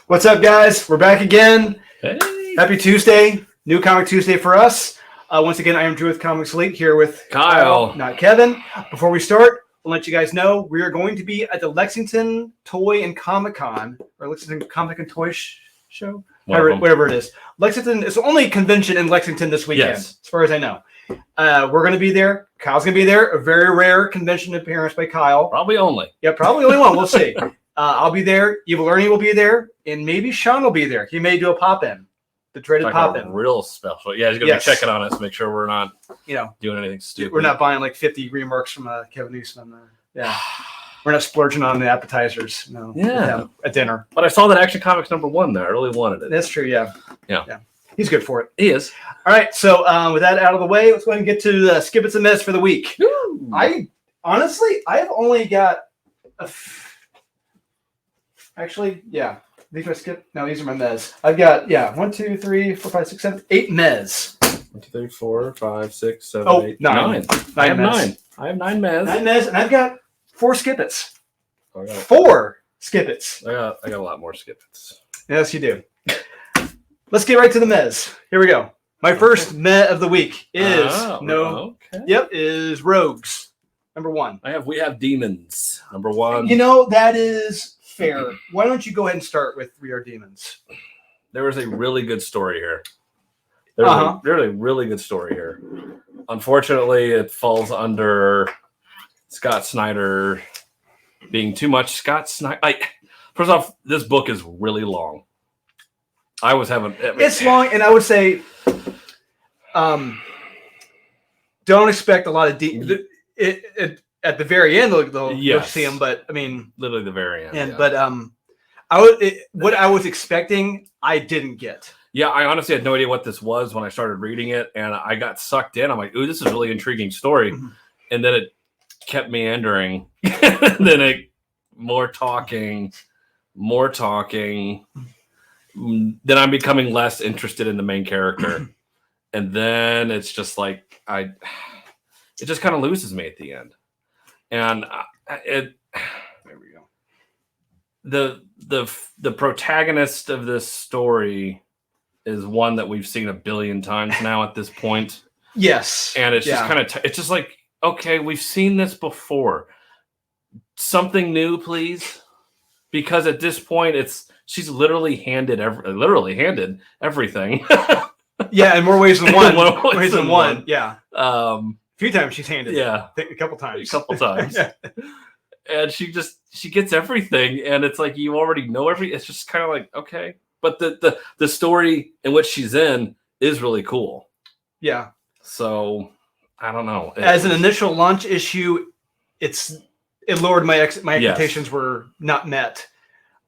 What's up, guys? We're back again. Hey. Happy Tuesday. New Comic Tuesday for us. Once again, I am Drew with Comics Elite here with Kyle. Not Kevin. Before we start, I'll let you guys know we are going to be at the Lexington Toy and Comic Con, or Lexington Comic and Toy Show, whatever it is. Lexington is the only convention in Lexington this weekend, Yes. as far as I know. We're going to be there. Kyle's going to be there. A very rare convention appearance by Kyle. Probably only. Yeah, probably only one. We'll see. I'll be there. Evil Ernie will be there, and maybe Sean will be there. He may do a pop-in, the dreaded pop-in. Real special. Yeah, he's going to be checking on us, make sure we're not, doing anything stupid. We're not buying like 50 remarks from Kevin Newsom. Yeah, we're not splurging on the appetizers. No. Yeah, at dinner. But I saw that Action Comics #1 there. I really wanted it. That's true. Yeah. He's good for it. He is. All right. So with that out of the way, let's go ahead and get to the Skip It's a Mess for the week. Ooh. I have only got Actually, yeah. These are my skip. No, these are my mez. I've got 1, 2, 3, 4, 5, 6, 7, 8 mez. 1, 2, 3, 4, 5, 6, 7, Oh, 8, 9. 9. I have 9. I have 9 mez. 9 mez, and I've got 4 skippets. I got 4 skippets. I got a lot more skippets. Yes, you do. Let's get right to the mez. Here we go. My first mez of the week is is Rogues. #1. We have Demons. #1. You know, that is fair. Why don't you go ahead and start with We Are Demons? There was a really good story here. There's a really good story here. Unfortunately, it falls under Scott Snyder being too much Scott Snyder. First off, this book is really long. It's long, and I would say, don't expect a lot of at the very end, you'll see him. But I mean, literally the very end. But what I was expecting, I didn't get. Yeah, I honestly had no idea what this was when I started reading it, and I got sucked in. I'm like, "Ooh, this is a really intriguing story," and then it kept meandering. And then more talking. Then I'm becoming less interested in the main character, and then it's just like it just kind of loses me at the end. And there we go. The protagonist of this story is one that we've seen a billion times now at this point. Yes, and it's just kind of it's just like, okay, we've seen this before. Something new, please, because at this point she's literally handed everything. Yeah, in more ways than one. More ways than one. Yeah. A few times she's handed. Yeah. A couple times. Yeah. And she gets everything, and it's like you already know it's just kind of like, okay. But the story in which she's in is really cool. Yeah. So I don't know. As an initial launch issue, it lowered my expectations were not met.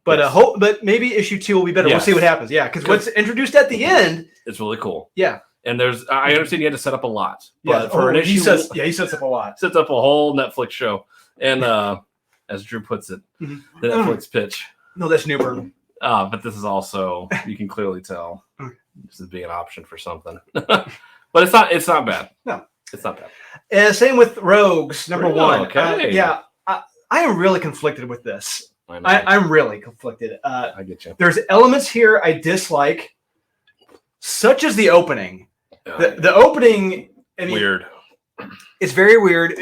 But but maybe issue 2 will be better. We'll see what happens. Yeah, because what's introduced at the end, it's really cool. Yeah. And I understand you had to set up a lot. But for an issue, he sets up a lot. Sets up a whole Netflix show. And as Drew puts it, the Netflix pitch. No, that's Newburn. But this is also, you can clearly tell this is being an option for something. But it's not bad. No. It's not bad. And same with Rogues, #1. Okay. I am really conflicted with this. I'm really conflicted. I get you. There's elements here I dislike, such as the opening. The opening, weird. It's very weird.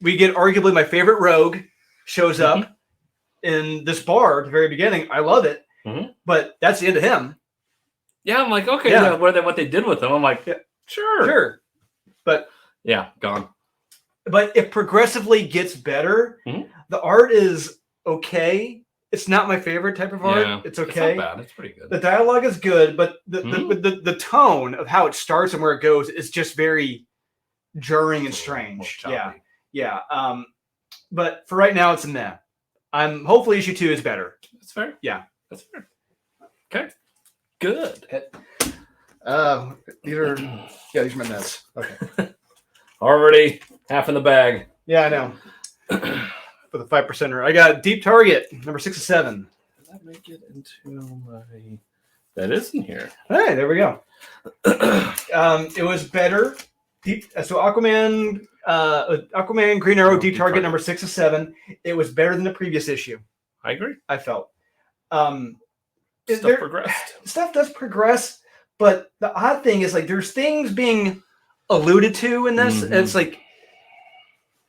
We get arguably my favorite rogue shows up in this bar at the very beginning. I love it, but that's the end of him. Yeah, I'm like, okay, what they did with him. I'm like, sure, but gone. But it progressively gets better. The art is okay. It's not my favorite type of art. It's okay. It's not bad. It's pretty good. The dialogue is good, but the tone of how it starts and where it goes is just very jarring and strange. Yeah. But for right now, it's a meh. Hopefully issue 2 is better. That's fair. Yeah. That's fair. Okay. Good. These are my mess. Okay. Already half in the bag. Yeah, I know. For the 5%er, I got Deep Target #6 of 7. Did that make it into my? That is in here. Hey, there we go. It was better. So Aquaman, Green Arrow, Deep Target #6 of 7. It was better than the previous issue. I agree. I felt. stuff progressed. Stuff does progress, but the odd thing is like there's things being alluded to in this. And it's like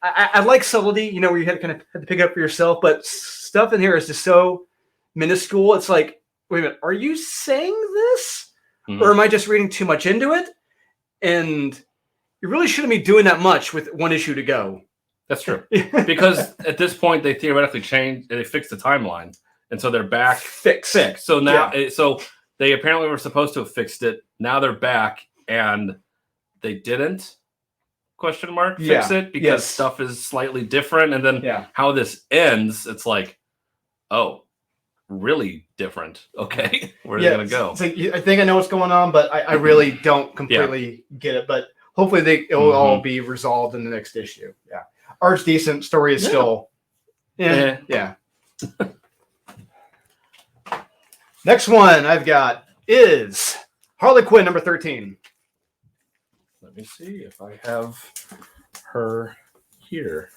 I like subtlety, you know, where you had to pick it up for yourself, but stuff in here is just so minuscule. It's like, wait a minute, are you saying this? Or am I just reading too much into it? And you really shouldn't be doing that much with one issue to go. That's true. Because at this point, they theoretically they fixed the timeline. And so they're back. Fixed. So now, so they apparently were supposed to have fixed it. Now they're back and they didn't, fix it because stuff is slightly different. And then how this ends, it's like, oh, really different. Okay. Where are they going to go? It's like, I think I know what's going on, but I really don't completely get it. But hopefully it will all be resolved in the next issue. Yeah. Art's decent. Story is still. Yeah. Next one I've got is Harley Quinn number 13. Let me see if I have her here.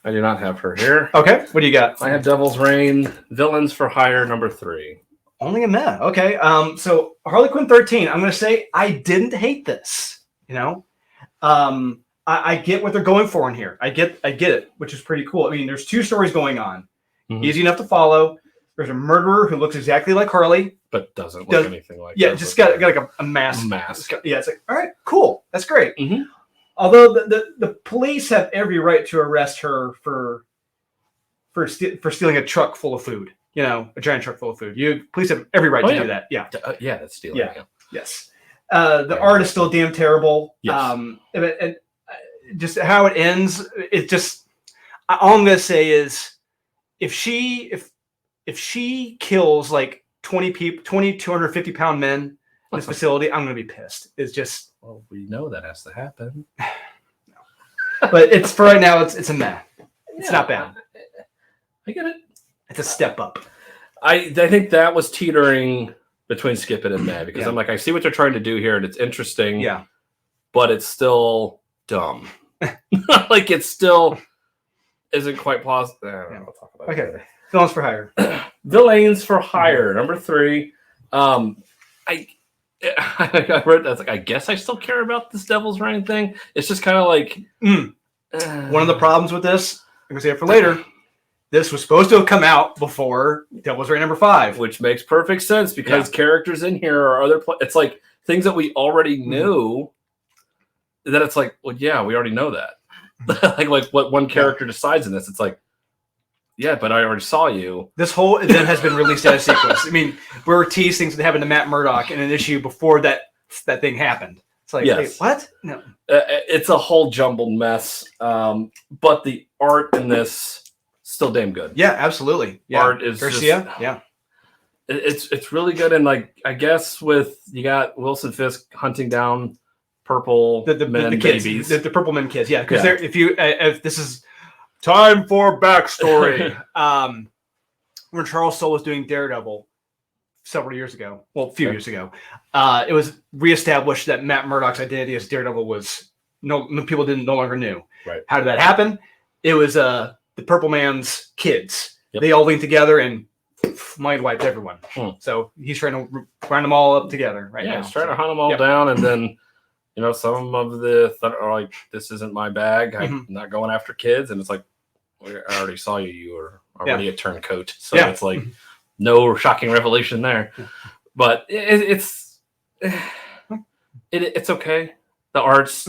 I do not have her here. Okay. What do you got? I have Devil's Reign, Villains for Hire number 3. Only a minute. Okay. So Harley Quinn 13. I'm going to say I didn't hate this. You know, I get what they're going for in here. I get it, which is pretty cool. I mean, there's 2 stories going on. Easy enough to follow. There's a murderer who looks exactly like Harley, but doesn't look anything like. Yeah, just got like a mask. Yeah, it's like, all right, cool, that's great. Mm-hmm. Although the police have every right to arrest her for stealing a truck full of food. You know, a giant truck full of food. Police have every right to do that. Yeah, that's stealing. Yeah. Yes. The art is still damn terrible. Yes. And just how it ends, it just. All I'm gonna say is, if she kills like 20 people, 250-pound men in this facility, I'm going to be pissed. It's just. Well, we know that has to happen. But it's for right now. It's a meh. It's not bad. I get it. It's a step up. I think that was teetering between skip it and meh because I'm like, I see what they're trying to do here and it's interesting. Yeah. But it's still dumb. Like it still isn't quite plausible. I'll talk about it later. Villains for Hire. Villains for Hire, number 3. I read that's like, I guess I still care about this Devil's Reign thing. It's just kind of like one of the problems with this. I'm gonna say it for later. This was supposed to have come out before Devil's Reign number 5, which makes perfect sense because characters in here are other. It's like things that we already knew. That it's like, well, yeah, we already know that. like what one character decides in this. It's like. Yeah, but I already saw you. This whole event has been released as a sequence. I mean, we were teased things that happened to Matt Murdock in an issue before that thing happened. It's like, wait, what? No. It's a whole jumbled mess. But the art in this still damn good. Yeah, absolutely. Yeah. Art is Garcia. It's really good. And like I guess you got Wilson Fisk hunting down purple the kids, babies. The purple men kids. Yeah, because if this is. Time for backstory. When Charles Soule was doing Daredevil several years ago, well, a few years ago, it was reestablished that Matt Murdock's identity as Daredevil was people no longer knew. Right. How did that happen? It was the Purple Man's kids. Yep. They all linked together and mind wiped everyone. So he's trying to round them all up together now. Yeah, he's trying to hunt them all down, and then. Some of the are like, this isn't my bag. I'm not going after kids. And it's like, I already saw you. You were already a turncoat. So it's like, no shocking revelation there. But it's okay. The art's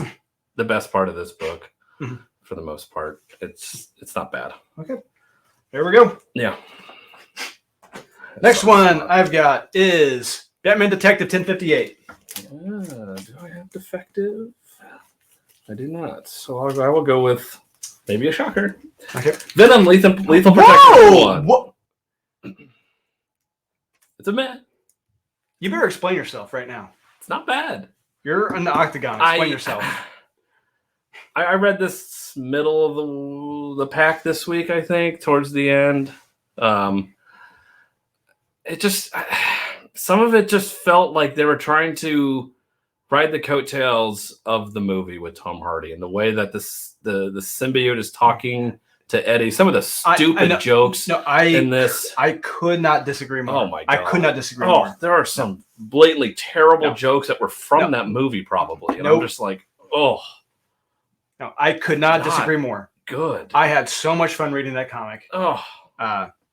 the best part of this book for the most part. It's not bad. Okay. There we go. Yeah. Next one I've got is Batman Detective 1058. Do I have defective? I do not. So I will go with maybe a shocker. Okay. Venom Lethal Protector 1. What? It's a meh. You better explain yourself right now. It's not bad. You're in the Octagon. Explain yourself. I read this middle of the pack this week, I think, towards the end. It just... Some of it just felt like they were trying to ride the coattails of the movie with Tom Hardy and the way that the symbiote is talking to Eddie. Some of the stupid jokes in this. I could not disagree more. Oh my God. I could not disagree more. There are some blatantly terrible jokes that were from that movie probably. And I'm just like, oh. No, I could not disagree more. Good. I had so much fun reading that comic. Oh.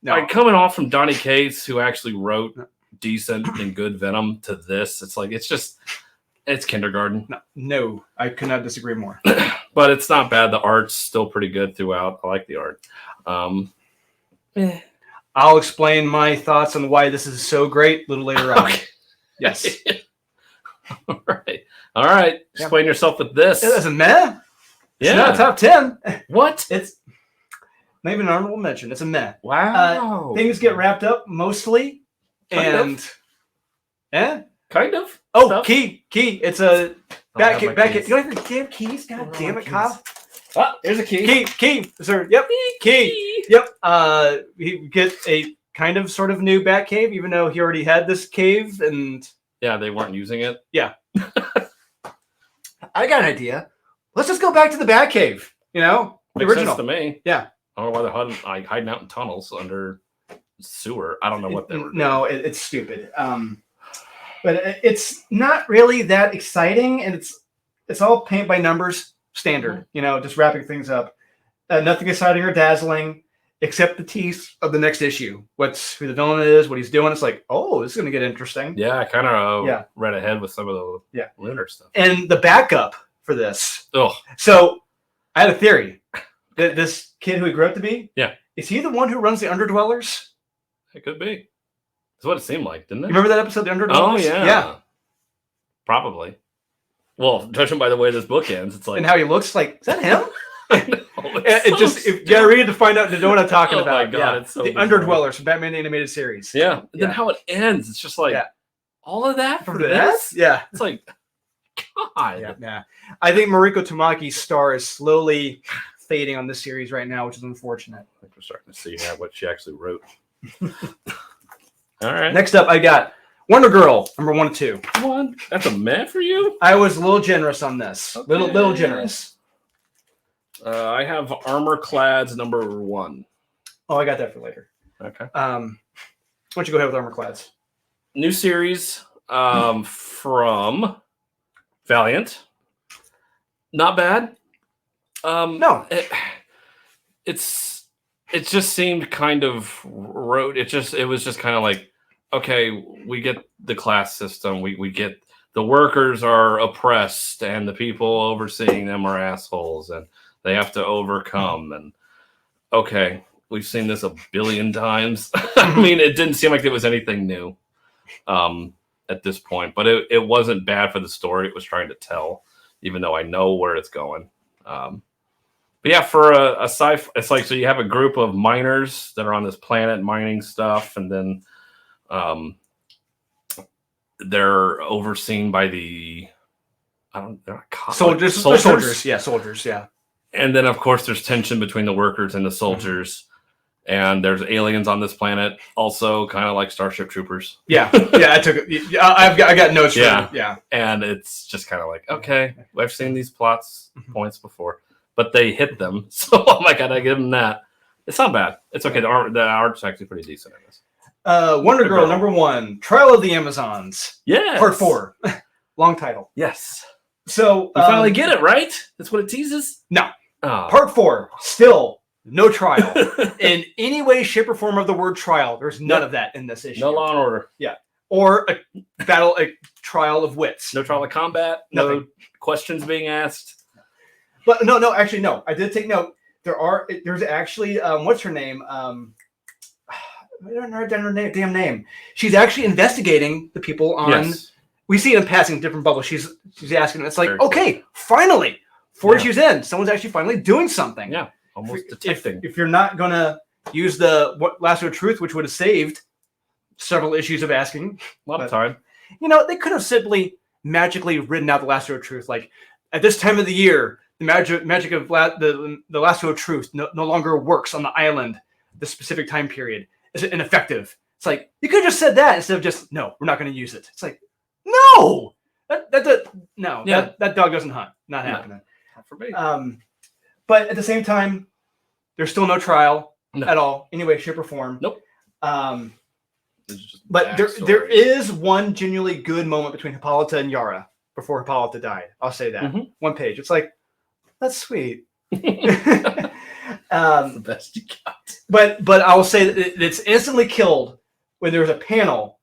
Like coming off from Donny Cates, who actually wrote decent and good Venom, to this, it's kindergarten. No, I could not disagree more. But it's not bad. The art's still pretty good throughout. I like the art. I'll explain my thoughts on why this is so great a little later on. Okay. Yes. All right. Explain yourself with this. It's a meh. Yeah. It's not a top 10. What? It's not even an honorable mention. It's a meh. Wow. Things get wrapped up mostly. Kind of. Oh, stuff? Key. It's a back. You don't have damn keys. God damn it, Kyle. Oh, there's a key. Key. Sir. Yep. Key. Yep. He get a kind of sort of new bat cave, even though he already had this cave, and they weren't using it. Yeah. I got an idea. Let's just go back to the bat cave. The Makes original. sense to me. Yeah. I don't know why they're hiding out in tunnels under sewer. I don't know what they were doing. No, it's stupid. But it's not really that exciting, and it's all paint by numbers standard. Just wrapping things up. Nothing exciting or dazzling, except the tease of the next issue. Who the villain is, what he's doing. It's like, oh, this is going to get interesting. Yeah, I kind of read ahead with some of the lunar stuff. And the backup for this. Oh, so I had a theory. This kid who he grew up to be. Yeah. Is he the one who runs the Underdwellers? It could be. That's what it seemed like, didn't it? You remember that episode, The Underdwellers? Oh, yeah. Yeah. Probably. Well, judging by the way this book ends, it's like... And how he looks, like, is that him? You gotta read it to find out to know what I'm talking about. Oh, my God, it's so The Underdwellers from Batman the Animated Series. Yeah. And then how it ends, it's just like, all of that for this? Yeah. It's like, God. Yeah. I think Mariko Tamaki's star is slowly fading on this series right now, which is unfortunate. I think we're starting to see what she actually wrote. All right. Next up, I got Wonder Girl, number 1 and 2. One? That's a meh for you? I was a little generous on this. Okay. Little generous. I have Armor Clads number 1. Oh, I got that for later. Okay. Why don't you go ahead with Armor Clads? New series from Valiant. Not bad. No. It just seemed kind of rote. It was just kind of like, okay, we get the class system. We get the workers are oppressed and the people overseeing them are assholes and they have to overcome. And okay, we've seen this a billion times. I mean, it didn't seem like it was anything new at this point, but it wasn't bad for the story it was trying to tell, even though I know where it's going. But yeah, for a sci-fi, it's like, so you have a group of miners that are on this planet mining stuff, and then they're overseen by they're not soldiers. Soldiers. Soldiers. Yeah, soldiers. Yeah. And then, of course, there's tension between the workers and the soldiers. And there's aliens on this planet, also kind of like Starship Troopers. Yeah. I took it. I got notes. Yeah. And it's just kind of like, okay, I've seen these points before. But they hit them, so I'm like, I give them that. It's not bad. It's okay. The art's actually pretty decent in this. Wonder Girl number 1, Trial of the Amazons. Yeah. Part 4, long title. Yes. So you finally get it right. That's what it teases. No. Part 4, still no trial in any way, shape, or form of the word trial. There's none of that in this issue. No Law and Order. Yeah. Or a trial of wits. No trial of combat. Nothing. No questions being asked. But actually, no. I did take note. There's actually, what's her name? I don't know her damn name. She's actually investigating the people on. Yes. We see it in passing different bubbles. She's asking. It's like, okay, finally, 4 issues in, someone's actually finally doing something. Yeah, almost detecting. If you're not gonna use the lasso of truth, which would have saved several issues of asking, a lot of time. They could have simply magically written out the lasso of truth, like at this time of the year. The magic of the lasso of truth no longer works on the island. This specific time period is ineffective. It's like you could have just said that instead of just no, we're not going to use it. It's like no, that dog doesn't hunt. Not happening. Not for me. But at the same time, There's still no trial No. at all, any way, shape, or form. Nope. But just there backstory. is one genuinely good moment between Hippolyta and Yara before Hippolyta died. I'll say that. Mhm. One page. It's like, that's sweet. That's the best you got. But I will say that it's instantly killed when there's a panel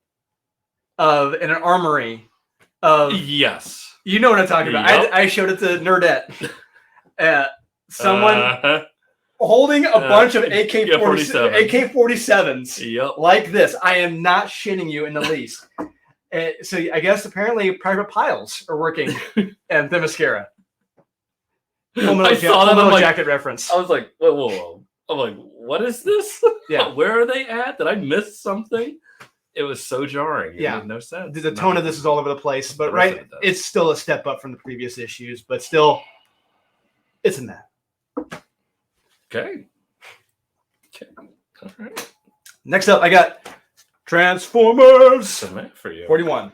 of in an armory of Yes. you know what I'm talking about. Yep. I showed it to Nerdette. Someone Uh-huh. holding a bunch of AK-47s. AK-47s Yep. like this. I am not shitting you in the least. So I guess apparently private piles are working at Themyscira. I saw them. I'm like, jacket reference. I was like, whoa. I'm like, what is this? Yeah. Where are they at? Did I miss something? It was so jarring. It made no sense. The tone of this is all over the place, but The rest of right, it does. it's still a step up from the previous issues, but still, it's in that. Okay. All right. Next up, I got Transformers So mad for you. 41.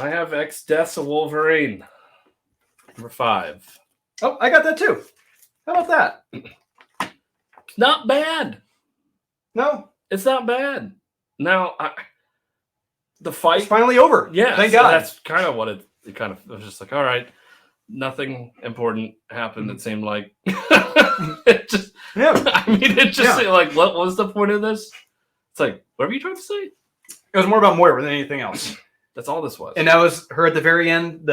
I have X Deaths of Wolverine. Number 5. Oh, I got that too. How about that? Not bad. No, It's not bad. Now, the it's fight. finally over. Yeah, thank so God. that's kind of what it kind of was just like, all right, nothing important happened. It seemed like it just, Yeah, I mean, it just Yeah. like, what was the point of this? It's like, what are you trying to say? it was more about Moira than anything else, That's all this was. and that was her at the very end.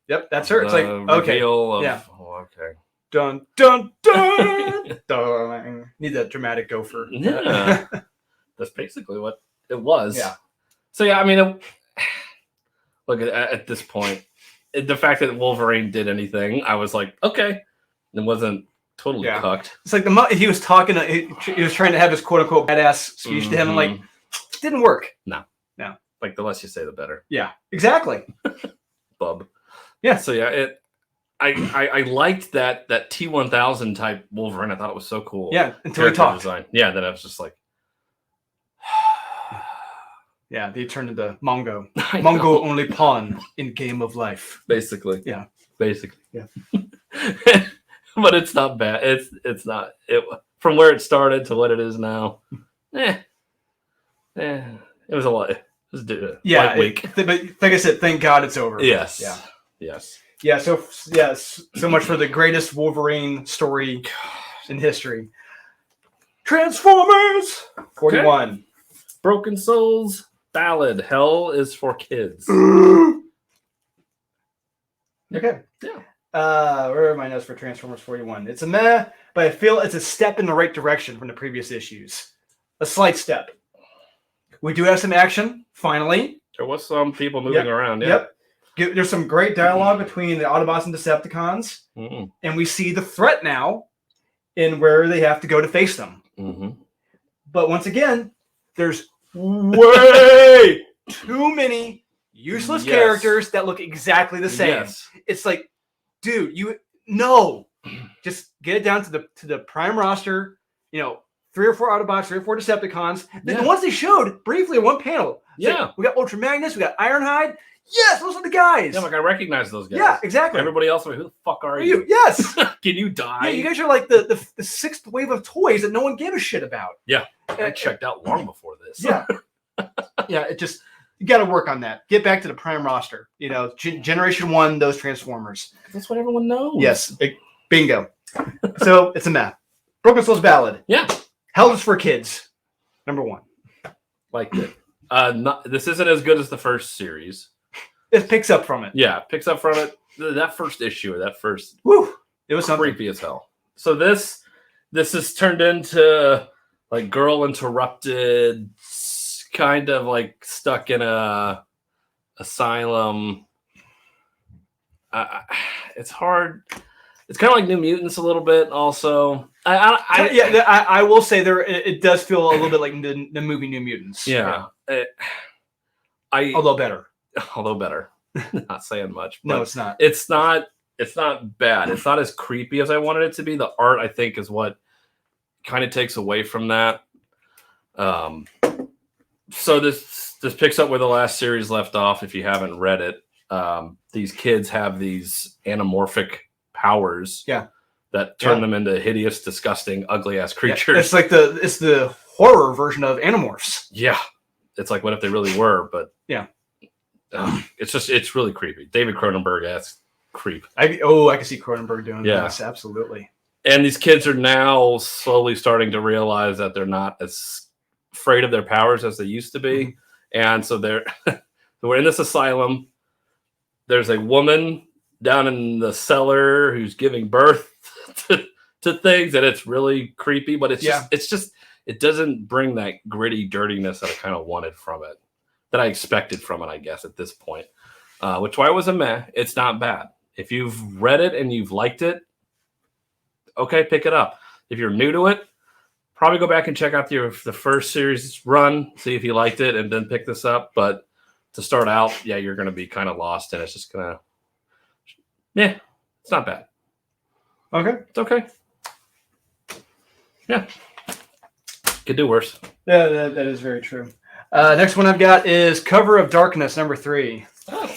Yep, that's her. It's like, The okay, reveal of, yeah. oh, okay. dun dun dun dun. Need that dramatic gopher. Yeah. That's basically what it was. Yeah. So yeah, I mean, look at this point, the fact that Wolverine did anything, I was like, okay, it wasn't totally Yeah. cucked. It's like he was talking. He was trying to have his quote unquote badass speech to him, and like, Mhm. it didn't work. Like the less you say, the better, Yeah, exactly. bub. Yeah. So yeah, I liked that T-1000 type Wolverine. I thought it was so cool. Yeah, until he Character talked. design. Yeah, then I was just like, Yeah, he turned into Mongo. I know. Mongo only pawn in game of life. Basically. Yeah. Basically. Yeah. But it's not bad. It's not it from where it started to what it is now. It was a lot. It was Yeah, light week. but like I said, thank God it's over. Yes. Yeah. Yes. Yeah. So yes, so much for the greatest Wolverine story in history. Transformers 41. Broken Souls Ballad. Hell is for kids. Okay. Yeah. Where are my notes for Transformers 41? It's a meh, but I feel it's a step in the right direction from the previous issues. A slight step. We do have some action, finally. There was some people moving around. Yeah. Yep. There's some great dialogue between the Autobots and Decepticons, Mm-hmm. and we see the threat now in where they have to go to face them. Mm-hmm. But once again, there's way too many useless Yes. characters that look exactly the same. Yes. It's like, dude, just get it down to the prime roster. 3 or 4 Autobots, 3 or 4 Decepticons. The ones they showed briefly in one panel. It's Yeah. like, we got Ultra Magnus, we got Ironhide. Yes, those are the guys. Yeah, like I recognize those guys. Yeah, exactly. Everybody else, like, who the fuck are Are you? you? Yes. Can you die? Yeah, you guys are like the 6th wave of toys that no one gave a shit about. I checked out long before this. Yeah. Yeah, it just, you got to work on that. Get back to the prime roster. Generation 1, those Transformers. That's what everyone knows. Yes. Bingo. So it's a meh. Broken Souls Ballad. Yeah. Hell is for kids. Number 1. Liked it. This isn't as good as the first series. It picks up from it. Yeah, picks up from it. That first issue, that first Woo. It was something. creepy as hell. So this has turned into like Girl Interrupted, kind of like stuck in a asylum. It's hard. It's kind of like New Mutants a little bit. Also, I will say it does feel a little bit like the movie New Mutants. Yeah. Although better. Although better. Not saying much. No, but it's not. It's not bad. It's not as creepy as I wanted it to be. The art, I think, is what kind of takes away from that. So this picks up where the last series left off. If you haven't read it, these kids have these anamorphic powers. Yeah. that turn them into hideous, disgusting, ugly ass Yeah, creatures. it's like the horror version of Animorphs. Yeah, it's like what if they really were? But Yeah. It's really creepy. David Cronenberg ass creep. I can see Cronenberg doing Yeah. this, absolutely. And these kids are now slowly starting to realize that they're not as afraid of their powers as they used to be. And so we're in this asylum. There's a woman down in the cellar who's giving birth to things, and it's really creepy, but it's just it doesn't bring that gritty dirtiness that I kind of wanted from it, that I expected from it, I guess, at this point. Which why it was a meh. It's not bad. If you've read it and you've liked it, okay, pick it up. If you're new to it, probably go back and check out the first series run, see if you liked it, and then pick this up. But to start out, yeah, you're going to be kind of lost, and it's just going to, yeah, it's not bad. Okay. It's okay. Yeah. Could do worse. Yeah, that is very true. Next one I've got is Cover of Darkness, number 3. Oh.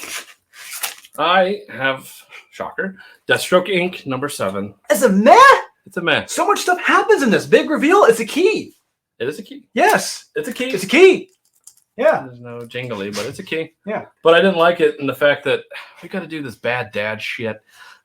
I have, shocker, Deathstroke Inc., number 7. It's a meh. It's a mess. So much stuff happens in this. Big reveal. It's a key. It is a key. Yes. It's a key. It's a key. Yeah. There's no jingly, but it's a key. Yeah. But I didn't like it in the fact that we got to do this bad dad shit.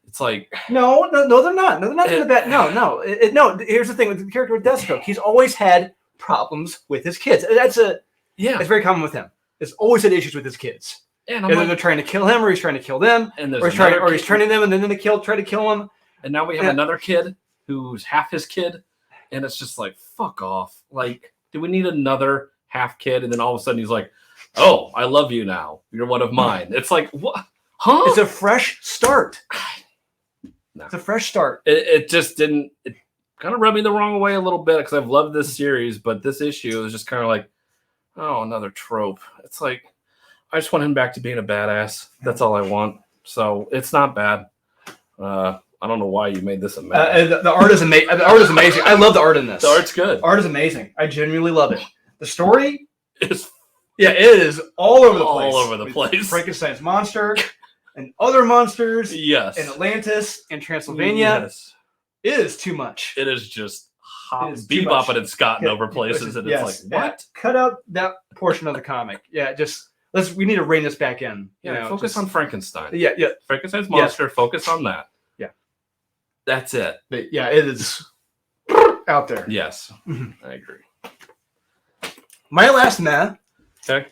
It's like No, they're not. No, they're not doing that. No. No. Here's the thing with the character with Deathstroke. He's always had problems with his kids. It's very common with him. He's always had issues with his kids. And then they're trying to kill him, or he's trying to kill them, or he's turning them, and then they try to kill him. And now we have another kid who's half his kid, and it's just like, fuck off. Like, do we need another half kid? And then all of a sudden he's like, oh, I love you now. You're one of mine. It's like, what? Huh? It's a fresh start. No. It's a fresh start. It just didn't. It kind of rubbed me the wrong way a little bit because I've loved this series, but this issue is just kind of like, oh, another trope. It's like, I just want him back to being a badass. That's all I want. So it's not bad. I don't know why you made this a mess. The art is amazing. The art is amazing. I love the art in this. The art's good. Art is amazing. I genuinely love it. The story, It's it is all over the place. all over the place. Frankenstein's monster and other monsters Yes. in Atlantis and Transylvania. Yes. It is too much. It is just It is too bebopping much. and scotting over places, and Yes. it's like, what? Cut out that portion of the comic. Yeah, we need to rein this back in. Focus on Frankenstein. Yeah. Frankenstein's monster. Focus on that. Yeah. That's it. But yeah, it is out there. Yes, Mhm. I agree. My last meh. Okay.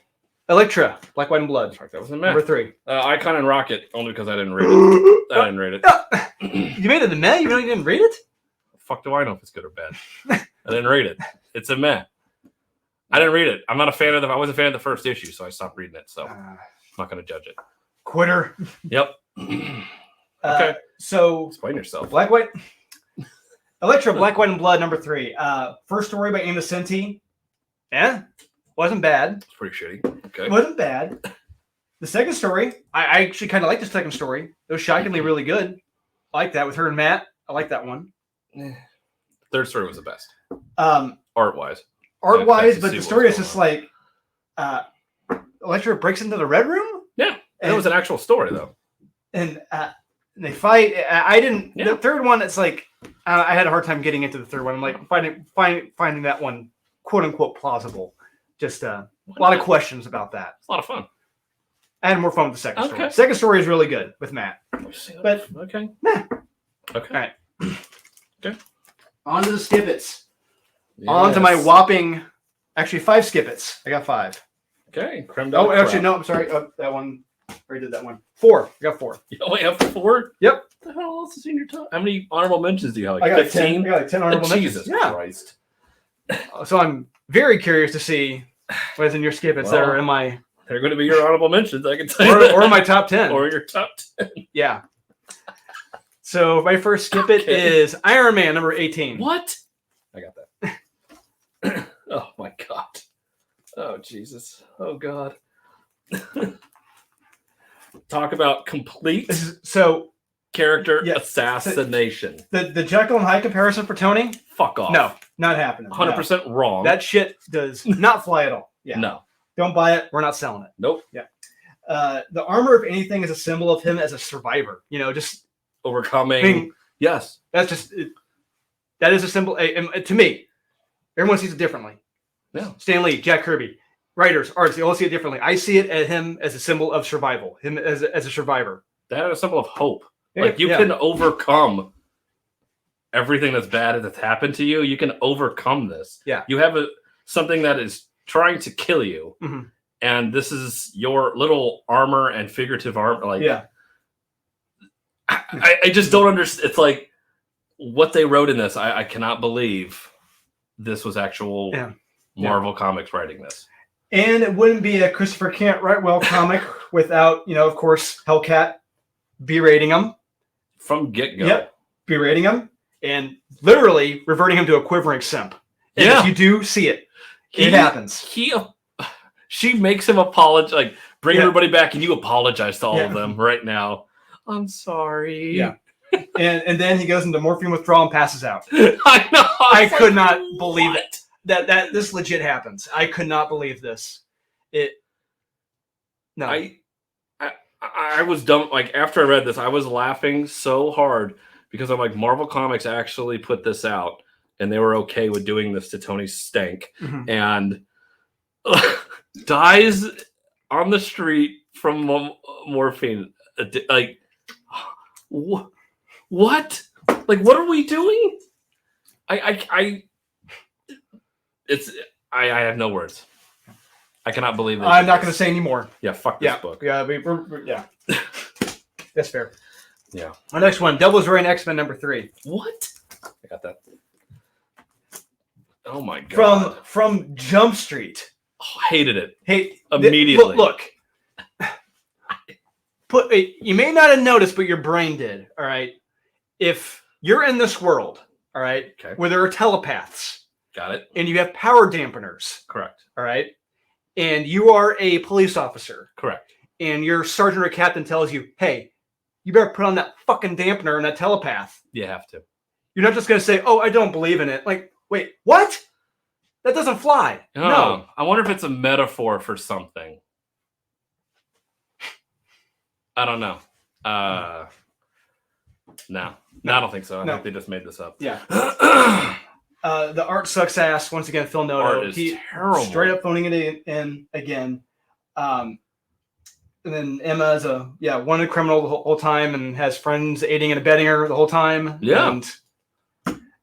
Elektra, Black, White, and Blood. Fuck, that was a Number mess. 3. Icon and Rocket, only because I didn't read it. I didn't read it. You made it a meh? You know you didn't read it? Fuck do I know if it's good or bad? I didn't read it. It's a meh. I didn't read it. I'm not a fan of I wasn't a fan of the first issue, so I stopped reading it. So I'm not going to judge it. Quitter. Yep. Okay. So Explain yourself. Elektra, Black, White, and Blood, number 3. First story by Amos Senti. Wasn't bad. It's pretty shitty. Okay. Wasn't bad. The second story, I actually kind of like the second story. It was shockingly really good. I like that with her and Matt. I like that one. Third story was the best. Art Art wise. wise, Yeah, but to the see story is what's just like Elektra breaks into the Red Room. Yeah. And it was an actual story though. And they fight. I didn't. Yeah. The third one, it's like I had a hard time getting into the third one. I'm like finding that one quote unquote plausible. Just a lot of questions about that. It's a lot of fun. I had more fun with the second Okay. story. Second story is really good with Matt. But okay. Meh. Okay. All right. Okay. On to the skippets. On to my whopping, actually 5 skippets. I got 5. Okay. Creme Oh, actually no. I'm sorry. That one. I already did that one. 4. I got 4. You only have 4? Yep. What the hell else is in your top? How many honorable mentions do you have? I Like got 15? 10. I got like 10 honorable mentions. Jesus Yeah. Christ. So I'm very curious to see what's in your skippets that are in my They're going to be your honorable mentions, I can tell you that. or my top 10. Or your top 10. Yeah. So my first skippet Okay. is Iron Man number 18. What? I got that. Oh my God. Oh Jesus. Oh God. Talk about complete So character Yeah. assassination. the Jekyll and Hyde comparison for Tony? Fuck off. No, not happening. 100% wrong. That shit does not fly at all. Yeah. No. Don't buy it. We're not selling it. Nope. The armor, if anything, is a symbol of him as a survivor. Just Overcoming being Yes. That's just that is a symbol to me. Everyone sees it differently. Yeah. Stan Lee, Jack Kirby, writers, artists, they all see it differently. I see it as him as a symbol of survival, him as a survivor. That is a symbol of hope. Yeah, Like you can overcome everything that's bad that's happened to you. You can overcome this. Yeah. You have something that is trying to kill you. Mm-hmm. And this is your little armor and figurative armor. Like, yeah. I just don't understand. It's like what they wrote in this. I cannot believe this was actual Marvel Comics writing this. And it wouldn't be a Christopher Cant-Wrightwell comic without, of course, Hellcat berating him. From get-go. Yep, berating him and literally reverting him to a quivering simp. And if you do see it, it happens. She makes him apologize, like bring everybody back, and you apologize to all of them right now. I'm sorry. Yeah. and then he goes into morphine withdrawal and passes out. I know. I could not believe it. That this legit happens. I could not believe this. No. I was dumb. Like after I read this, I was laughing so hard because I'm like, Marvel Comics actually put this out, and they were okay with doing this to Tony Stank, and dies on the street from morphine. Like, what? Like, what are we doing? I have no words. I cannot believe it. I'm not going to say anymore. Yeah, fuck this book. Yeah, yeah. That's fair. Yeah. Our next one, Devil's Reign X-Men #3. What? I got that. Oh my god. From Jump Street. Oh, hated it. Immediately. Look. You may not have noticed, but your brain did. All right. If you're in this world, all right, where there are telepaths. Got it. And you have power dampeners. Correct. All right. And you are a police officer. Correct. And your sergeant or captain tells you, hey, you better put on that fucking dampener and that telepath. You have to. You're not just going to say, oh, I don't believe in it. Like, wait, what? That doesn't fly. No. I wonder if it's a metaphor for something. I don't know. No, I don't think so. I think they just made this up. Yeah. The art sucks ass. Once again, Phil Noto. Art is terrible. Straight up phoning it in again. And then Emma is a wanted criminal the whole time and has friends aiding and abetting her the whole time. Yeah. And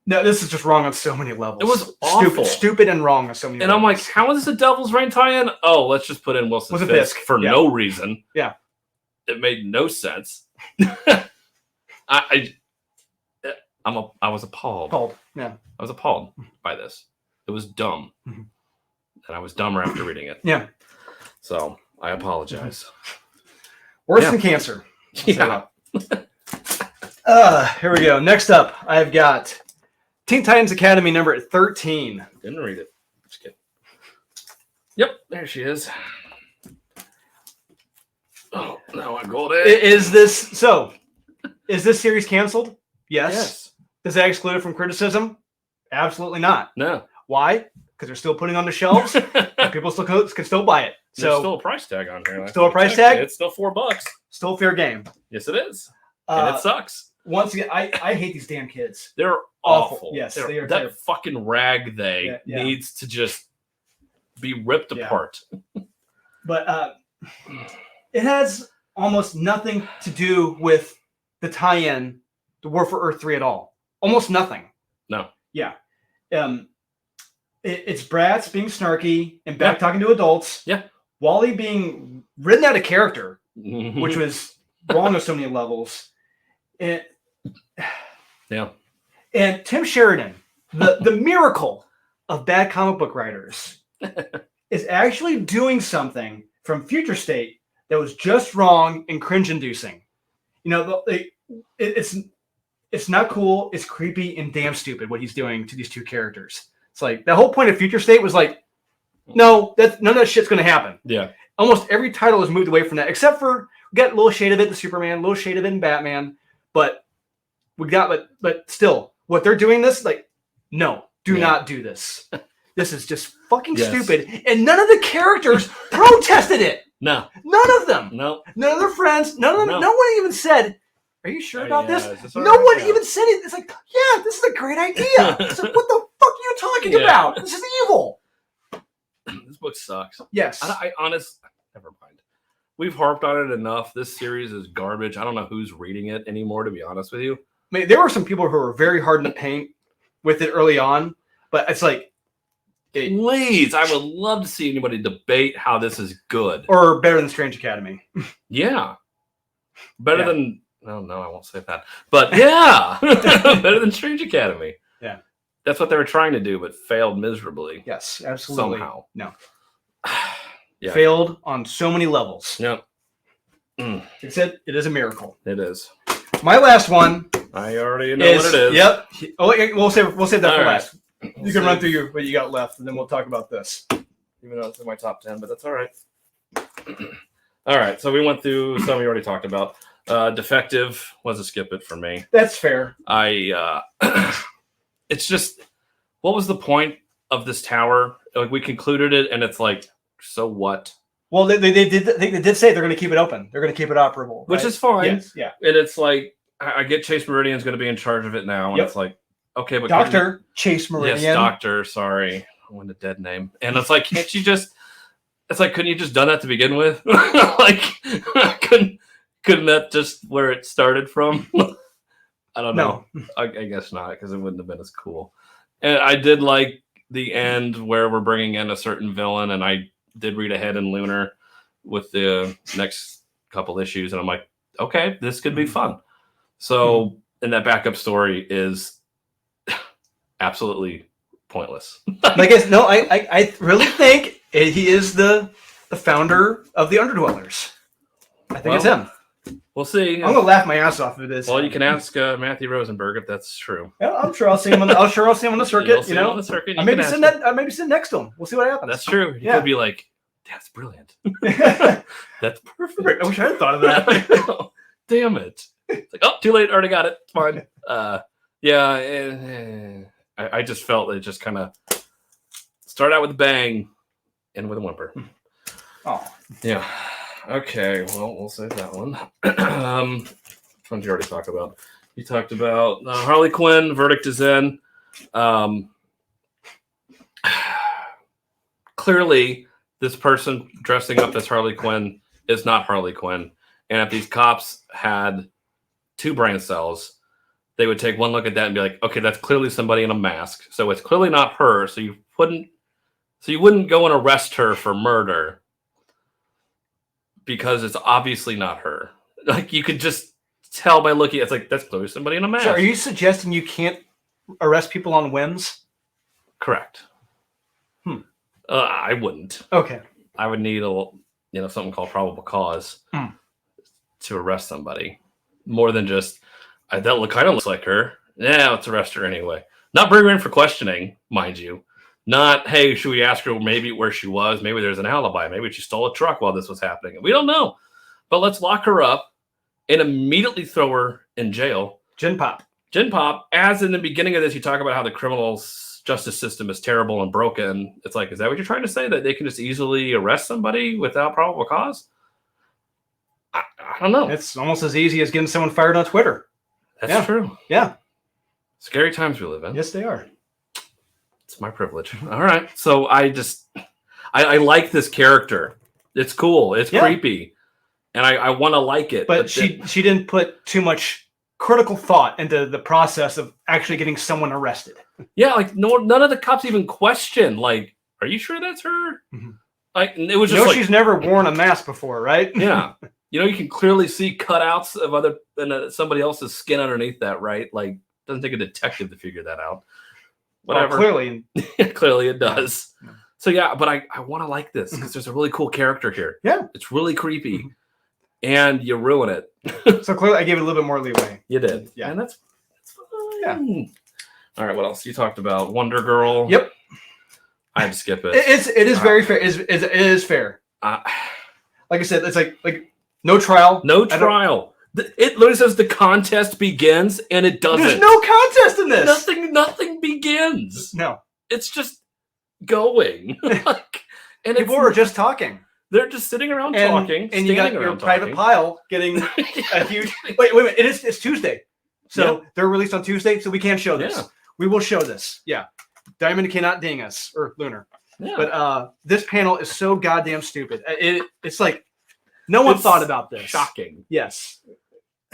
no, this is just wrong on so many levels. It was awful. Stupid and wrong on so many levels. I'm like, how is this a Devil's Reign tie-in? Oh, let's just put in Wilson Fisk for no reason. Yeah. It made no sense. I was appalled. Yeah. I was appalled by this. It was dumb. And I was dumber after reading it. Yeah. So I apologize. Worse than cancer. Yeah. Here we go. Next up, I've got Teen Titans Academy number 13. Didn't read it. Just kidding. Yep, there she is. Oh, now I got it. Is this series canceled? Yes. Does that exclude it from criticism? Absolutely not. No. Why? Because they're still putting it on the shelves. And people can still buy it. So there's still a price tag on here. Still a price tag? It's still $4. Still fair game. Yes, it is. And it sucks. Once again, I hate these damn kids. They're awful. Yes, they are. That fucking rag needs to just be ripped apart. But it has almost nothing to do with the tie-in to War for Earth 3 at all. Almost nothing. No. Yeah. It's Bratz being snarky and back talking to adults. Yeah. Wally being written out of character, which was wrong on so many levels. And Tim Sheridan, the miracle of bad comic book writers, is actually doing something from Future State that was just wrong and cringe-inducing. It's not cool. It's creepy and damn stupid what he's doing to these two characters. It's like the whole point of Future State was like, no, none of that shit's going to happen. Yeah. Almost every title has moved away from that, except for we got a little shade of it in Superman, a little shade of it in Batman, but still, what they're doing this, like, no, do not do this. This is just fucking stupid. And none of the characters protested it. No. None of them. No. None of their friends. No one even said, are you sure about this? Is No all right? one even said it. It's like, yeah, this is a great idea. It's like, what the fuck are you talking about? This is evil. This book sucks. Yes. I honest, never mind. We've harped on it enough. This series is garbage. I don't know who's reading it anymore, to be honest with you. I mean, there were some people who were very hard in the paint with it early on, but it's like, Please, I would love to see anybody debate how this is good. or better than Strange Academy. Yeah. Better Yeah. than, no, I won't say that. But yeah, better than Strange Academy. Yeah. That's what they were trying to do, but failed miserably. Yes, absolutely. Somehow. No. Yeah. Failed on so many levels. Yep. Like I said, it is a miracle. It is. My last one I already know what it is. Yep. Oh, wait, we'll save that All for right. last. You can run through what you got left, and then we'll talk about this. Even though it's in my top 10, but that's all right. All right. So we went through some we already talked about. Defective was a skip it for me. That's fair. It's just, what was the point of this tower? Like, we concluded it, and it's like, so what? Well, they did say they're going to keep it open. They're going to keep it operable, Which right? is fine. Yes, yeah. And it's like, I get Chase Meridian's going to be in charge of it now, and Yep. it's like, okay, but Dr. Chase Meridian. Yes, Doctor. Sorry, I went a dead name, and it's like, can't you just? It's like, couldn't you just done that to begin with? Like, couldn't that just where it started from? I don't know. No. I guess not, because it wouldn't have been as cool. And I did like the end where we're bringing in a certain villain, and I did read ahead in Lunar with the next couple issues, and I'm like, okay, this could be fun. So, and that backup story is absolutely pointless. I really think he is the founder of the Underdwellers. I think it's him. We'll see. I'm gonna laugh my ass off if it is. Well, you can ask Matthew Rosenberg if that's true. Yeah, I'm sure I'll see him. I'll see him on the circuit. You'll see You him know, on the circuit. I You maybe can sit ask him. I maybe sit next to him. We'll see what happens. That's true. He Yeah. could be like, "That's brilliant. That's perfect." I wish I had thought of that. Damn it! It's like, oh, too late. Already got it. It's fine. Yeah. I just felt it just kind of start out with a bang, and with a whimper. Oh, Yeah. Okay. Well, we'll save that one. Which one did you already talk about? You talked about Harley Quinn. Verdict is in. Clearly, this person dressing up as Harley Quinn is not Harley Quinn. And if these cops had 2 brain cells, they would take one look at that and be like, okay, that's clearly somebody in a mask. So it's clearly not her. So you wouldn't go and arrest her for murder because it's obviously not her. Like, you could just tell by looking. It's like, that's clearly somebody in a mask. so are you suggesting you can't arrest people on whims? Correct. I wouldn't. Okay. I would need something called probable cause to arrest somebody, more than just that kind of looks like her. Yeah, let's arrest her anyway. Not bring her in for questioning, mind you. Not, hey, should we ask her maybe where she was? Maybe there's an alibi. Maybe she stole a truck while this was happening. We don't know. But let's lock her up and immediately throw her in jail. Gen Pop. Gen Pop, as in the beginning of this, you talk about how the criminal justice system is terrible and broken. It's like, is that what you're trying to say? That they can just easily arrest somebody without probable cause? I don't know. It's almost as easy as getting someone fired on Twitter. That's true. Yeah. Scary times we live in. Yes, they are. It's my privilege. All right. So I like this character. It's cool. It's creepy. And I want to like it. But she didn't put too much critical thought into the process of actually getting someone arrested. Yeah, like none of the cops even questioned, like, are you sure that's her? Mm-hmm. Like, it was just like, she's never worn a mask before, right? Yeah. You can clearly see cutouts of somebody else's skin underneath that, right? Like, doesn't take a detective to figure that out. Whatever. Well, clearly. Clearly it does. Yeah. So yeah, but I want to like this because there's a really cool character here. Yeah. It's really creepy. And you ruin it. So clearly I gave it a little bit more leeway. You did. Yeah. And that's fine. Yeah. All right, what else? You talked about Wonder Girl. Yep. I had to skip it. It is very fair. It is fair. Like I said, it's like no trial. No trial. It literally says the contest begins, and it doesn't. There's no contest in this. Nothing begins. No. It's just going. And People are just talking. They're just sitting around talking, and you got your private pile getting a huge. Wait a minute! It's Tuesday, so they're released on Tuesday, so we can't show this. Yeah. We will show this. Yeah, Diamond cannot ding us or Lunar. Yeah. But this panel is so goddamn stupid. It's like no one thought about this. Shocking. Yes.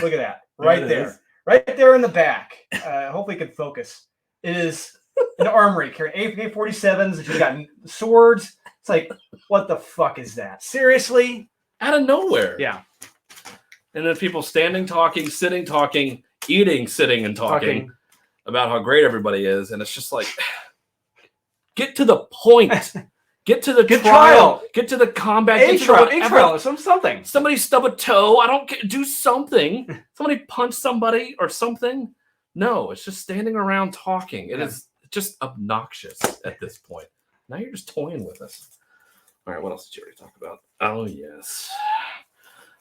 Look at that right there, right there in the back. Hopefully, you can focus. It is an armory carrying AK-47s. She's got swords. It's like, what the fuck is that? Seriously? Out of nowhere. Yeah. And then people standing, talking, sitting, talking, eating, sitting, and talking about how great everybody is. And it's just like, get to the point. Get to the trial. Get to the combat. A trial or something. Somebody stub a toe. I don't care. Do something. Somebody punch somebody or something. No, it's just standing around talking. It is just obnoxious at this point. Now you're just toying with us. All right, what else did you already talk about? Oh, yes.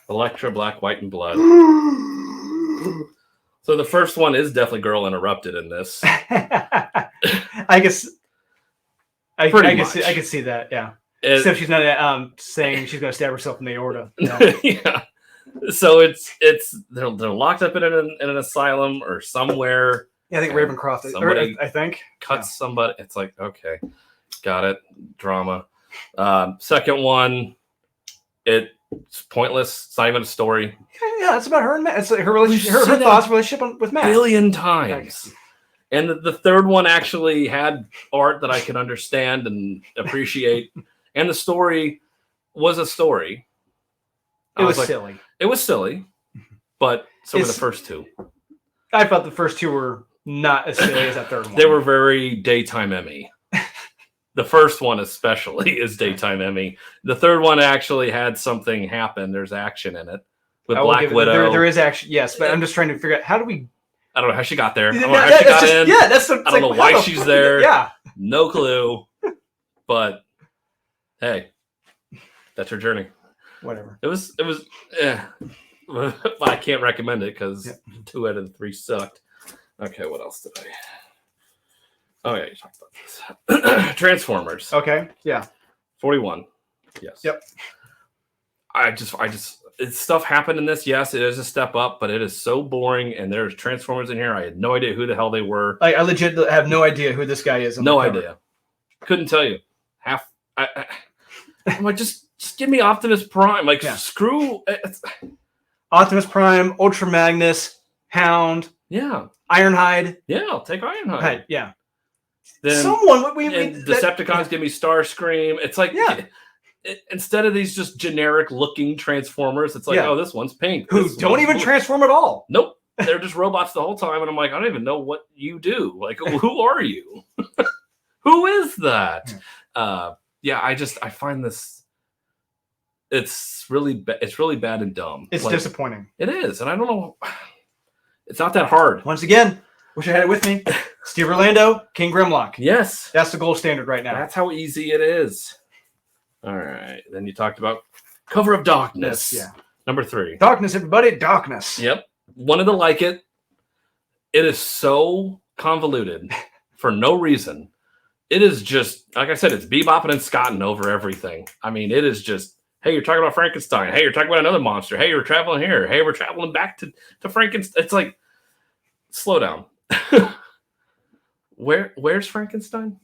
Elektra, Black, White, and Blood. So the first one is definitely Girl Interrupted in this. I guess I can see that, yeah. Except she's not saying she's going to stab herself in the aorta. No. Yeah. So they're locked up in an asylum or somewhere. Yeah, I think Ravencroft. I think cuts somebody. It's like, okay, got it. Drama. Second one, it's pointless. It's not even a story. Yeah, it's about her and Matt. It's like her relationship, her thoughts, relationship with Matt. 1 billion times. And the third one actually had art that I could understand and appreciate, and the story was a story. It was silly. It was silly, but so were the first two. I thought the first two were not as silly as that third one. They were very daytime Emmy. The first one especially is daytime Emmy. The third one actually had something happen. There's action in it with Black Widow. There is action, yes, but I'm just trying to figure out how do we. I don't know how she got there. I don't know how she got in. Yeah, that's. I don't know why she's there. Yeah, no clue. But hey, that's her journey. Whatever. It was. I can't recommend it because 2 out of the 3 sucked. Okay, what else did I? Oh yeah, you talked about this. Transformers. Okay. Yeah. 41. Yes. Yep. Stuff happened in this. Yes, it is a step up, but it is so boring. And there's Transformers in here. I had no idea who the hell they were. I legit have no idea who this guy is. No idea. Couldn't tell you. I'm like, just give me Optimus Prime. Like, screw. Optimus Prime, Ultra Magnus, Hound. Yeah. Ironhide. Yeah, I'll take Ironhide. Right, yeah. Then Decepticons give me Starscream. It's like instead of these just generic looking Transformers, it's like, oh, this one's pink. Who don't even transform at all. Nope. They're just robots the whole time. And I'm like, I don't even know what you do. Like, who are you? Who is that? I find this. It's really bad and dumb. It's disappointing. It is. And I don't know. It's not that hard. Once again, wish I had it with me. Steve Orlando, King Grimlock. Yes. That's the gold standard right now. That's how easy it is. All right. Then you talked about Cover of Darkness. Yeah. Number 3. Darkness, everybody. Darkness. Yep. Wanted to like it. It is so convoluted for no reason. It is just, like I said, it's bebopping and scotting over everything. I mean, it is just, hey, you're talking about Frankenstein. Hey, you're talking about another monster. Hey, you're traveling here. Hey, we're traveling back to Frankenstein. It's like, slow down. Where's Frankenstein?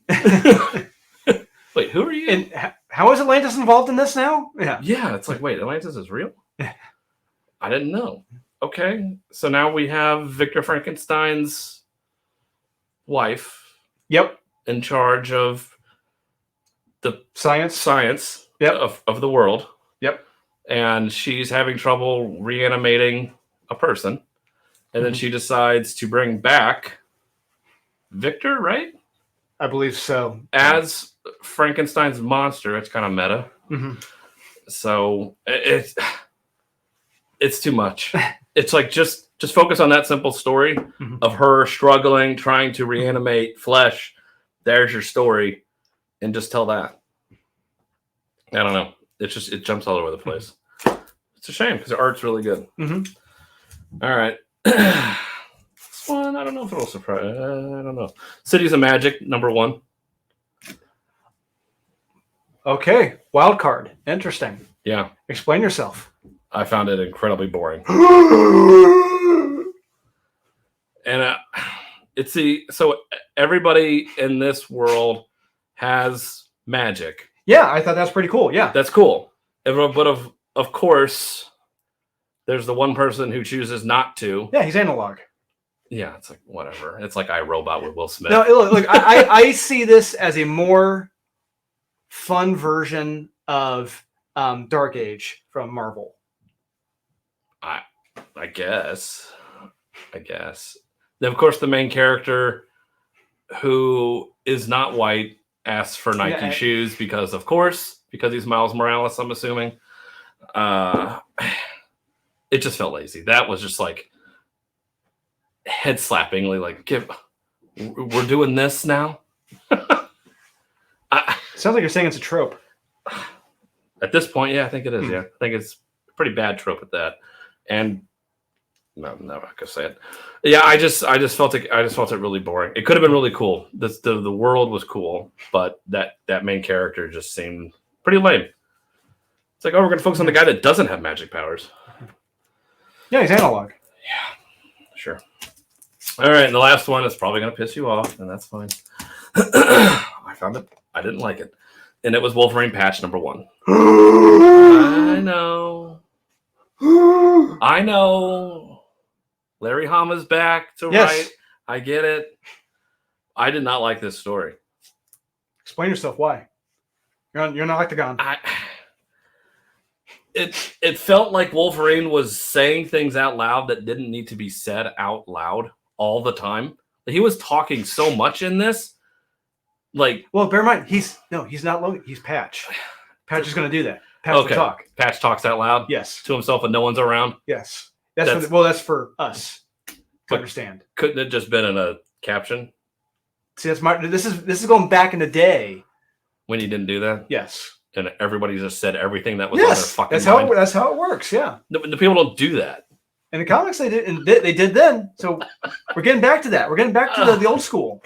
Wait, who are you? And how is Atlantis involved in this now? Yeah, it's like, wait, Atlantis is real? I didn't know. Okay, so now we have Victor Frankenstein's wife. Yep. In charge of the science of the world. Yep. And she's having trouble reanimating a person. And then she decides to bring back Victor, right? I believe so. As Frankenstein's monster. It's kind of meta. Mm-hmm. So it's too much. It's like just focus on that simple story of her struggling, trying to reanimate flesh. There's your story, and just tell that. I don't know. It jumps all over the place. It's a shame because the art's really good. Mm-hmm. All right. This one, I don't know if it'll surprise. I don't know. Cities of Magic, number 1. Okay. Wild card. Interesting. Yeah, Explain yourself. I found it incredibly boring. And it's so everybody in this world has magic. Yeah, I thought that's pretty cool. Yeah. That's cool. But of course, there's the one person who chooses not to. Yeah, he's analog. Yeah, it's like whatever. It's like iRobot with Will Smith. No, look, I see this as a more fun version of Dark Age from Marvel. I guess. Then, of course, the main character who is not white asks for Nike shoes because he's Miles Morales, I'm assuming. It just felt lazy. That was just like head slappingly like, we're doing this now. Sounds like you're saying it's a trope. At this point, yeah, I think it is. Yeah, I think it's a pretty bad trope at that. And no, I'm not gonna say it. Yeah, I just felt it. I just felt it really boring. It could have been really cool. The world was cool, but that main character just seemed pretty lame. It's like, oh, we're gonna focus on the guy that doesn't have magic powers. Yeah, he's analog. Yeah, sure. All right, and the last one is probably gonna piss you off, and that's fine. I found it. I didn't like it, and it was Wolverine patch number 1. I know. Larry Hama's back to write. I get it. I did not like this story. Explain yourself. Why? You're not like the gun. It felt like Wolverine was saying things out loud that didn't need to be said out loud all the time. He was talking so much in this. Like, well, bear in mind, he's not Logan. He's Patch. Patch is going to do that. Patch will talk. Patch talks out loud. Yes. To himself when no one's around. Yes. That's for us to understand. Couldn't it just been in a caption? See, this is going back in the day when he didn't do that. Yes. And everybody just said everything that was on their fucking mind. That's how it works. Yeah. The people don't do that. In the comics, they did, and they did then. So we're getting back to that. We're getting back to the old school.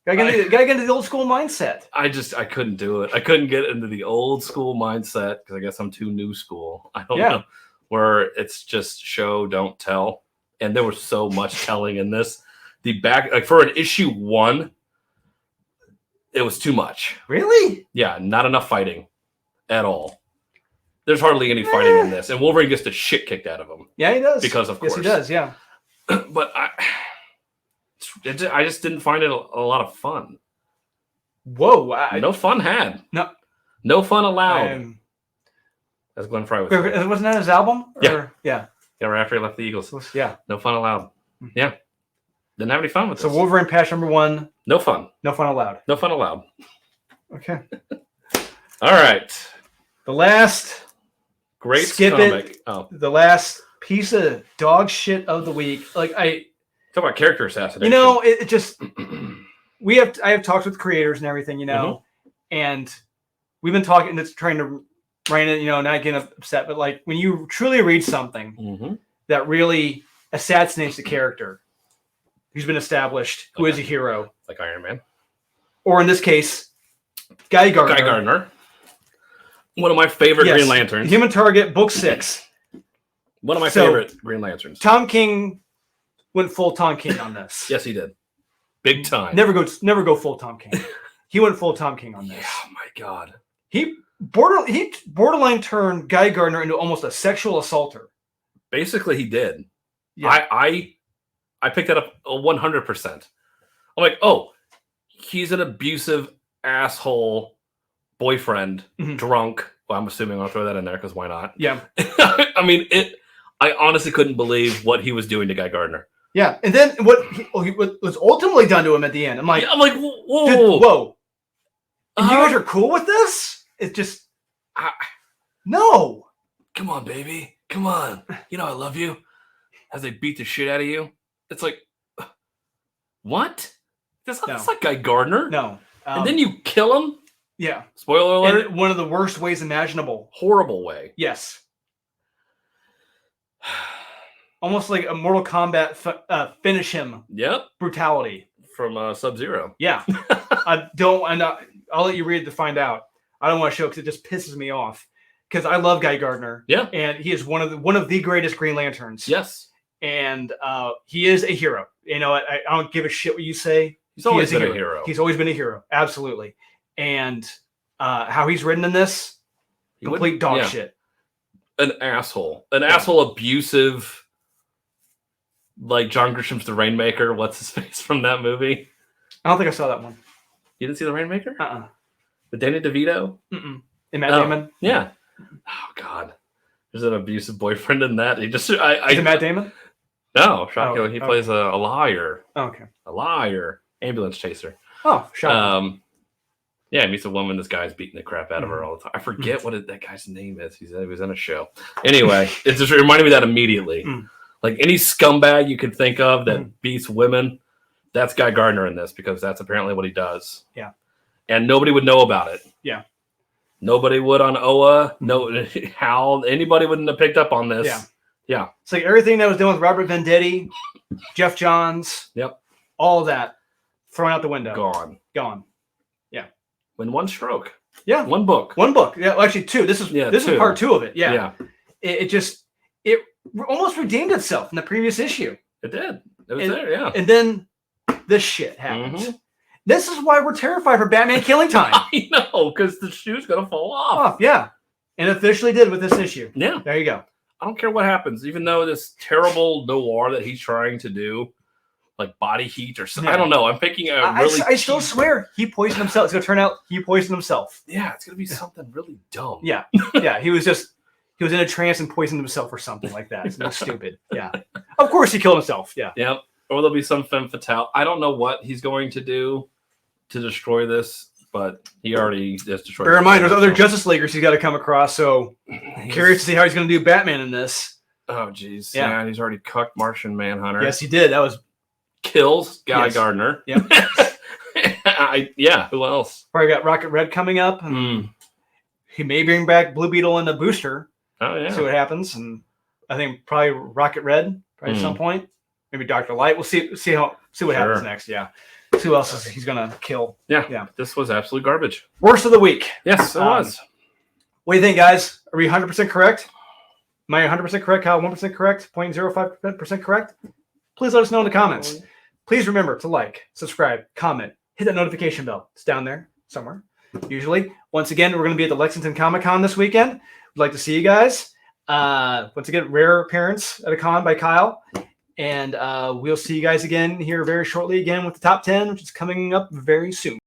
Gotta get into the old school mindset. I couldn't do it. I couldn't get into the old school mindset because I guess I'm too new school. I don't know. Where it's just show, don't tell. And there was so much telling in this. The back, like for an issue 1, it was too much. Really? Yeah, not enough fighting at all. There's hardly any fighting in this. And Wolverine gets the shit kicked out of him. Yeah, he does. Because of course. Yes, he does, yeah. But I just didn't find it a lot of fun. Whoa. No fun had. No fun allowed. As Glenn Frey would say. Wasn't that his album? Yeah. Yeah. Yeah, right after he left the Eagles. Yeah. No fun allowed. Yeah. Didn't have any fun with this. So Wolverine patch number 1. No fun. No fun allowed. No fun allowed. Okay. All right. The last great comic. The last piece of dog shit of the week. Like talk about character assassination. You know, it just I have talked with creators and everything, you know, and we've been talking. It's trying to rein it, not getting upset, but like when you truly read something that really assassinates the character who's been established, who is a hero, like Iron Man, or in this case, Guy Gardner. One of my favorite Green Lanterns. Human Target, book 6. One of my favorite Green Lanterns. Tom King went full Tom King on this. Yes, he did. Big time. Never go full Tom King. He went full Tom King on this. Oh my god. He borderline turned Guy Gardner into almost a sexual assaulter. Basically, he did. Yeah. I picked that up 100%. I'm like, oh, he's an abusive asshole boyfriend, drunk. Well, I'm assuming I'll throw that in there because why not? Yeah. I mean, I honestly couldn't believe what he was doing to Guy Gardner. Yeah, and then what was ultimately done to him at the end. I'm like, whoa. And you guys are cool with this? It just, no. Come on, baby. Come on. You know I love you. As they beat the shit out of you. It's like, what? That's not Guy Gardner. No. And then you kill him? Yeah. Spoiler alert. In one of the worst ways imaginable. Horrible way. Yes. Almost like a Mortal Kombat finish him. Yep. Brutality. From Sub-Zero. Yeah. I'll let you read to find out. I don't want to show because it just pisses me off. Because I love Guy Gardner. Yeah. And he is one of the greatest Green Lanterns. Yes. And he is a hero. You know, I don't give a shit what you say. He's always been a hero. He's always been a hero. Absolutely. And how he's written in this, complete dog shit. An asshole. An asshole, abusive, like John Grisham's The Rainmaker. What's his face from that movie? I don't think I saw that one. You didn't see The Rainmaker? Uh-uh. With Danny DeVito? Mm-mm. And Matt Damon? Yeah. Oh, God. There's an abusive boyfriend in that. He just... Is it Matt Damon? No, shocking. He plays a liar. Oh, okay. A liar. Ambulance chaser. Oh, shocking. Yeah, he meets a woman. This guy's beating the crap out of her all the time. I forget what that guy's name is. He was in a show. Anyway, it just reminded me of that immediately. Like any scumbag you could think of that beats women, that's Guy Gardner in this because that's apparently what he does. Yeah. And nobody would know about it. Yeah. Nobody would on OA. No, how anybody wouldn't have picked up on this. Yeah. Yeah. It's like everything that was done with Robert Venditti, Jeff Johns. Yep. All of that thrown out the window. Gone. Yeah. In one stroke. Yeah. One book. Yeah. Well, actually, two. This is part 2 of it. Yeah. Yeah. It almost redeemed itself in the previous issue. It did. It was there. Yeah. And then this shit happens. This is why we're terrified for Batman Killing Time. I know, because the shoe's gonna fall off. Yeah. And officially did with this issue. Yeah. There you go. I don't care what happens, even though this terrible noir that he's trying to do, like Body Heat or something. I don't know. I'm picking a really. I still swear he poisoned himself. It's gonna turn out he poisoned himself. Yeah, it's gonna be something really dumb. Yeah. Yeah. He was in a trance and poisoned himself or something like that. It's stupid. Yeah. Of course he killed himself. Yeah. Yep. Or there'll be some femme fatale. I don't know what he's going to do to destroy this, but he already has destroyed. Bear in mind, there's other Justice Leaguers he's got to come across. So curious to see how he's going to do Batman in this. Oh, geez. Yeah. He's already cucked Martian Manhunter. Yes, he did. That was kills Guy Gardner. Yep. Who else? Probably got Rocket Red coming up. And he may bring back Blue Beetle and the Booster. Oh, yeah. See what happens. And I think probably Rocket Red at some point. Maybe Dr. Light. We'll see what happens next. Yeah. See who else he's going to kill. Yeah. This was absolute garbage. Worst of the week. Yes, it was. What do you think, guys? Are we 100% correct? Am I 100% correct? Kyle, 1% correct? 0.05% correct? Please let us know in the comments. Please remember to like, subscribe, comment, hit that notification bell. It's down there somewhere, usually. Once again, we're going to be at the Lexington Comic-Con this weekend. We'd like to see you guys. Once again, rare appearance at a con by Kyle. And we'll see you guys again here very shortly again with the top 10, which is coming up very soon.